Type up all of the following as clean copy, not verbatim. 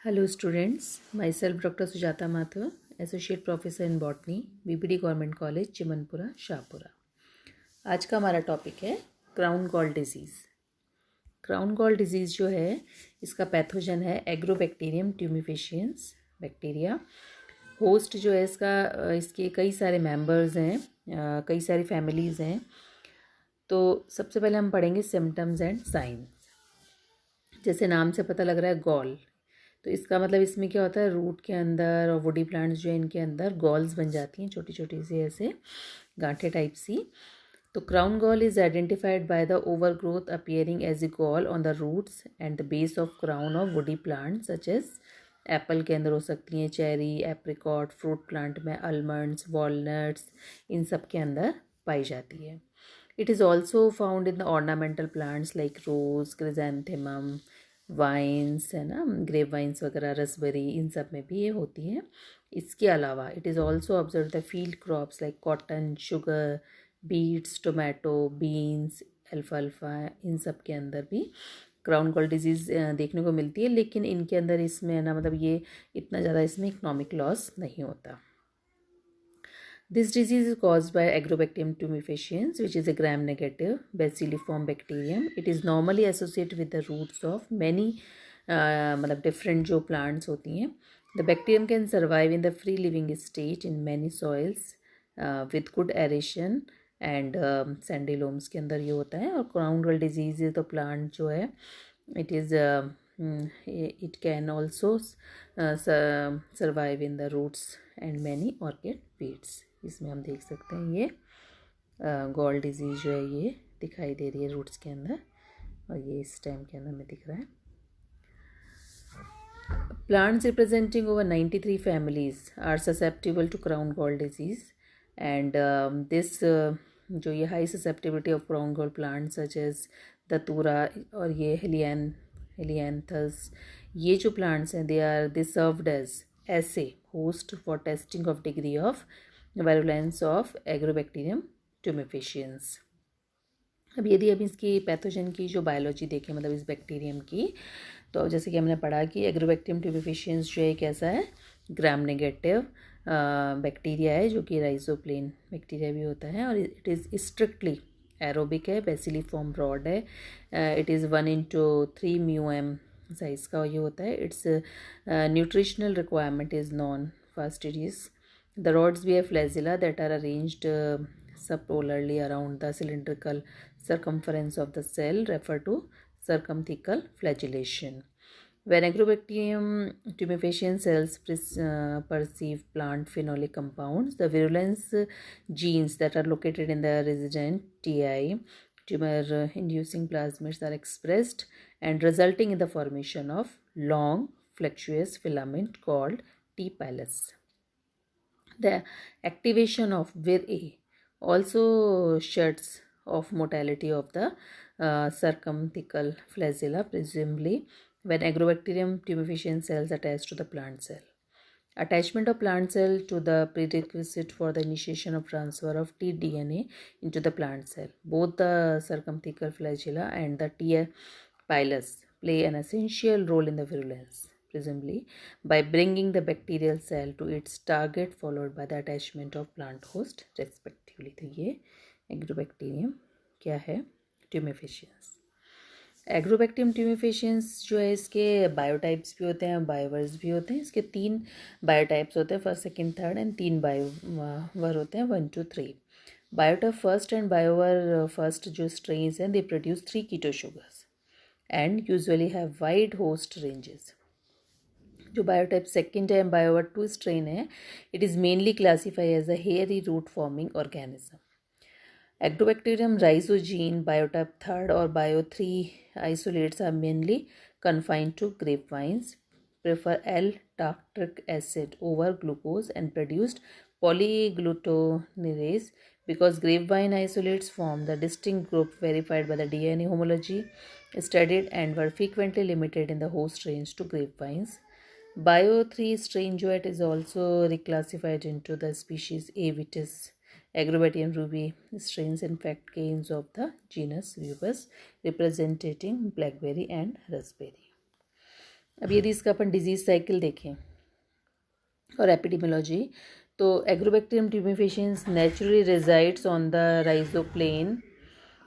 Hello students, myself Dr. Sujata Mathur, Associate Professor in Botany, BPD Government College, Chimanpura Shahpura. आज का हमारा topic है crown gall disease. Crown gall disease जो है इसका पैथोजन है एग्रोबैक्टीरियम ट्यूमिफिशियंस बैक्टीरिया। होस्ट जो है इसके कई सारे मेंबर्स हैं, कई सारी फैमिलीज़ हैं। तो सबसे पहले हम पढ़ेंगे सिम्टम्स एंड साइंस। जैसे नाम से पता लग रहा है गॉल, तो इसका मतलब इसमें क्या होता है, रूट के अंदर और वुडी प्लांट्स जो है इनके अंदर गॉल्स बन जाती हैं, छोटी छोटी सी ऐसे गांठे टाइप सी। तो crown gall is identified by the over growth appearing as a gall on the roots and the base of crown of woody plant such as apple के अंदर हो सकती हैं, चेरी, एप्रिकॉट, फ्रूट प्लांट में almonds, walnuts, इन सब के अंदर पाई जाती है। It is also found in the ornamental plants like rose, chrysanthemum, vines है ना, ग्रेप वाइन्स वगैरह, रसबेरी, इन सब में भी ये होती है। इसके अलावा it is also observe the field crops like cotton, sugar, beets, tomato, beans, अल्फाल्फा, इन सब के अंदर भी क्राउन गॉल डिजीज़ देखने को मिलती है। लेकिन इनके अंदर इसमें है ना, मतलब ये इतना ज़्यादा इसमें इकोनॉमिक लॉस नहीं होता। This disease is caused by Agrobacterium tumefaciens, which is a gram-negative bacilliform bacterium. It is normally associated with the roots of many मतलब different जो plants होती हैं. The bacterium can survive in the free living state in many soils with good aeration and sandy loams के अंदर ये होता है। और crown gall disease तो plant जो है it can also survive in the roots and many orchid weeds. इसमें हम देख सकते हैं ये गॉल डिजीज़ जो है ये दिखाई दे रही है रूट्स के अंदर, और ये स्टेम के अंदर में दिख रहा है। Plants representing over 93 families are susceptible to crown gall disease and this जो ये high susceptibility of crown gall plant such as datura और ये हेलियांथस, ये जो प्लांट्स हैं दे सर्व्ड एज ऐसे host for testing of degree of virulence of agrobacterium tumefaciens. अब यदि अब इसकी पैथोजन की जो बायोलॉजी देखें, मतलब इस बैक्टीरियम की, तो जैसे कि हमने पढ़ा कि एग्रोबैक्टीरियम ट्यूमेफिशियंस जो है कैसा है, ग्राम नेगेटिव बैक्टीरिया है, जो कि राइजोप्लेन बैक्टीरिया भी होता है, और इट इज़ स्ट्रिक्टली एरोबिक है, बेसिलिफॉर्म रॉड है, इट इज़ 1/3 μm साइज़ का ये होता है। It's nutritional requirement is non. First it is the rods bear flagella that are arranged subpolarly around the cylindrical circumference of the cell, referred to circumthecal flagellation. When Agrobacterium tumefaciens cells perceive plant phenolic compounds, the virulence genes that are located in the resident TI tumor-inducing plasmids are expressed and resulting in the formation of long flexuous filament called T. pallus. The activation of Vir-A also shuts off motility of the circumthecal flagella, presumably when Agrobacterium tumefaciens cells attach to the plant cell. Attachment of plant cell to the prerequisite for the initiation of transfer of tDNA into the plant cell. Both the circumthecal flagella and the T. pylus play an essential role in the virulence, presumably by bringing the bacterial cell to its target followed by the attachment of plant host respectively. तो ये agrobacterium क्या है, ट्यूमेफिशियंस। Agrobacterium ट्यूमेफिशियंस जो है इसके बायोटाइप्स भी होते हैं, बायोवर्स भी होते हैं। इसके 3 बायोटाइप्स होते हैं, first, second, third, and 3 biovar होते हैं, 1 to 3। Biotype first and biovar first जो स्ट्रेन्स हैं, they produce 3 keto sugars and usually have wide host ranges. जो बायोटाइप सेकंड है, बायोवर 2 स्ट्रेन है, it is mainly classify as a hairy root forming organism. Agrobacterium rhizogene biotype 3rd or bio 3 isolates are mainly confined to grapevines, prefer L-tartric acid over glucose and produced polyglucosinase because grapevine isolates form the distinct group verified by the DNA homology studied and were frequently limited in the host range to grapevines. Bio 3 strain duet is also reclassified into the species A. vitis. Agrobacterium ruby strains infect canes of the genus Rubus, representing blackberry and raspberry. अब यदि इसका अपन disease cycle देखें और epidemiology, तो agrobacterium tumefaciens naturally resides on the rhizoplane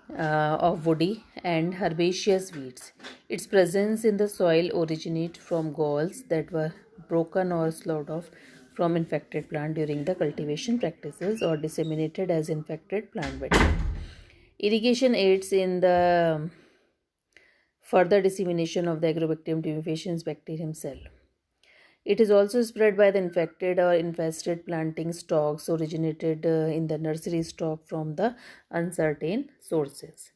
of woody and herbaceous weeds. Its presence in the soil originates from galls that were broken or sloughed off from infected plant during the cultivation practices or disseminated as infected plant bedding. Irrigation aids in the further dissemination of the Agrobacterium tumefaciens bacterium cell. It is also spread by the infected or infested planting stalks originated in the nursery stock from the uncertain sources.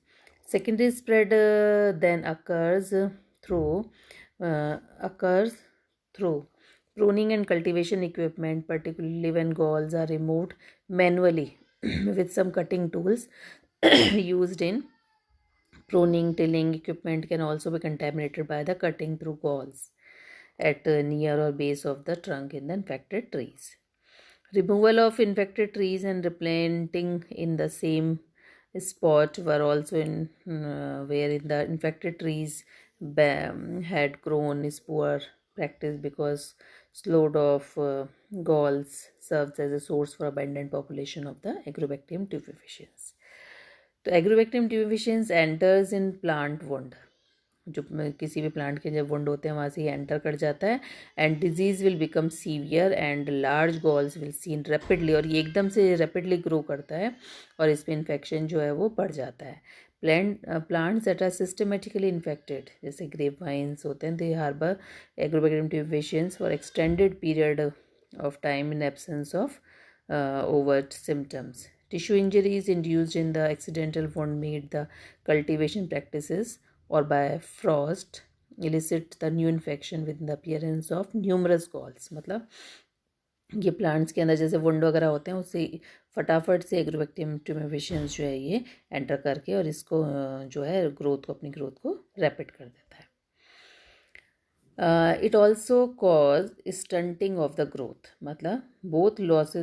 Secondary spread then occurs through pruning and cultivation equipment, particularly when galls are removed manually with some cutting tools used in pruning. Tilling equipment can also be contaminated by the cutting through galls at near or base of the trunk in the infected trees. Removal of infected trees and replanting in the same spot were also in where in the infected trees had grown is poor practice, because slowed off galls serves as a source for abundant population of the Agrobacterium tumefaciens. तो agrobacterium tumefaciens enters in plant wound, जो किसी भी plant के जब wound होते हैं वहाँ से ये एंटर कर जाता है, and disease will become severe and large galls will seen rapidly, और ये एकदम से रैपिडली ग्रो करता है और इस पर इन्फेक्शन जो है वो बढ़ जाता है. Plants that are systematically infected जैसे ग्रेप वाइन्स होते हैं, they harbour agrobacterium tumefaciens for extended period of time in absence of overt symptoms. Tissue injuries induced in the accidental wound made the cultivation practices or by frost elicit the new infection with the appearance of numerous galls. मतलब ये plants के अंदर जैसे wound वगैरह होते हैं उससे फटाफट से एग्रोबैक्टीरियम ट्यूमेफिशियंस जो है ये एंटर करके और इसको जो है अपनी ग्रोथ को रैपिड कर देता है. It also cause stunting of the growth. मतलब both loss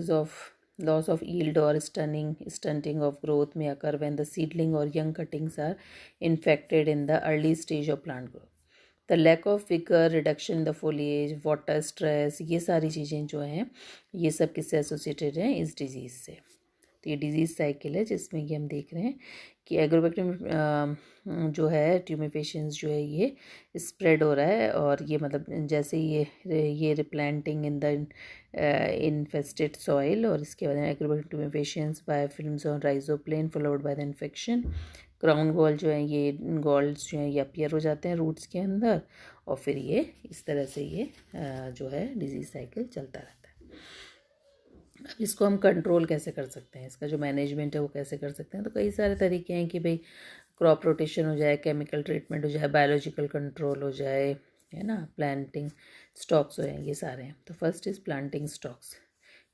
of yield or stunting of growth may occur when the seedling or young cuttings are infected in the early stage of plant growth. The lack of vigor, reduction in the foliage, water stress, ये सारी चीज़ें जो हैं ये सब किससे associated हैं, इस डिजीज़ से. तो ये डिजीज़ साइकिल है जिसमें ये हम देख रहे हैं कि एग्रोबैक्टीरियम जो है ट्यूमेफिशियंस जो है ये स्प्रेड हो रहा है, और ये मतलब जैसे ये replanting in the infested soil, और इसके बाद agrobacterium tumefaciens biofilms on rhizoplane followed by the infection. Crown gall जो है ये गॉल्स जो हैं ये अपीयर हो जाते हैं रूट्स के अंदर, और फिर ये इस तरह से ये जो है डिजीज़ साइकिल चलता रहता है. अब इसको हम कंट्रोल कैसे कर सकते हैं, इसका जो मैनेजमेंट है वो कैसे कर सकते हैं, तो कई सारे तरीके हैं कि भाई क्रॉप रोटेशन हो जाए, केमिकल ट्रीटमेंट हो जाए, बायोलॉजिकल कंट्रोल हो जाए, है ना, प्लांटिंग स्टॉक्स हो जाए, ये सारे हैं. तो first is planting stocks.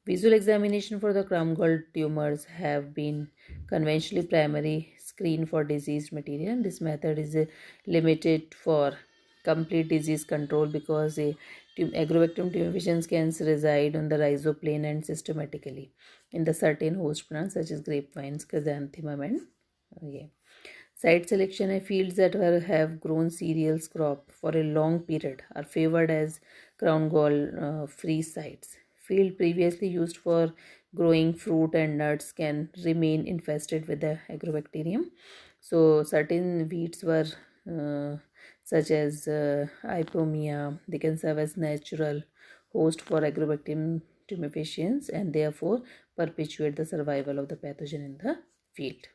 Visual examination for the crown gall tumors have been conventionally primary screen for diseased material. This method is limited for complete disease control because Agrobacterium tumefaciens can reside on the rhizoplane and systematically in the certain host plants such as grapevines, chrysanthemum, and site selection है. Fields that have grown cereals crop for a long period are favored as crown gall free sites. Field previously used for growing fruit and nuts can remain infested with the agrobacterium. So certain weeds were such as Ipomia, they can serve as natural host for Agrobacterium tumefaciens and therefore perpetuate the survival of the pathogen in the field.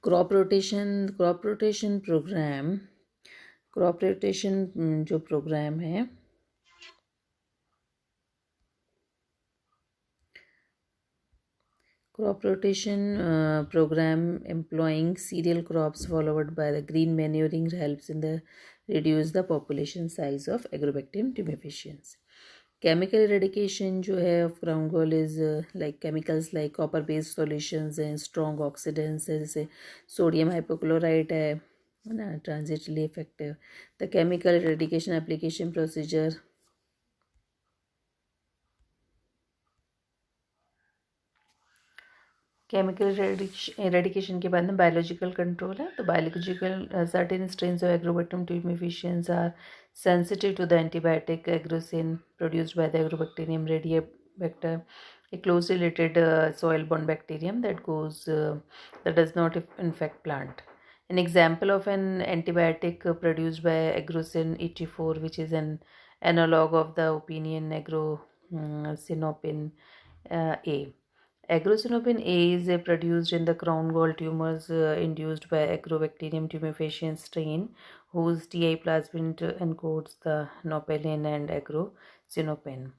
Crop rotation जो programme है crop rotation program employing cereal crops followed by the green manuring helps in the reduce the population size of Agrobacterium tumefaciens. Chemical eradication जो है of crown gall is like chemicals like copper based solutions and strong oxidants जैसे sodium hypochlorite है ना, transiently effective. The chemical eradication application procedure chemical eradication के बाद में biological control है. तो biological certain strains of agrobacterium tumefaciens are sensitive to the antibiotic agrocin produced by the agrobacterium radiobacter, a closely related soil-borne bacterium that does not infect plant. An example of an antibiotic produced by agrocin 84, which is an analog of the opinion agrosinopin A. Agrosinopin A is produced in the crown gall tumors induced by Agrobacterium tumefaciens strain, whose TI plasmid encodes the nopalin and agrosinopin.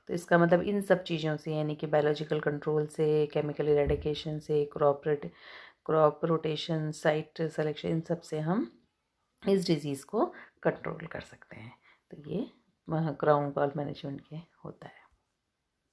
तो इसका मतलब इन सब चीज़ों से, यानी कि biological control से, chemical eradication से, क्रॉप रोटेशन, साइट सिलेक्शन, इन सब से हम इस डिज़ीज़ को कंट्रोल कर सकते हैं. तो ये क्राउन गॉल मैनेजमेंट के होता है.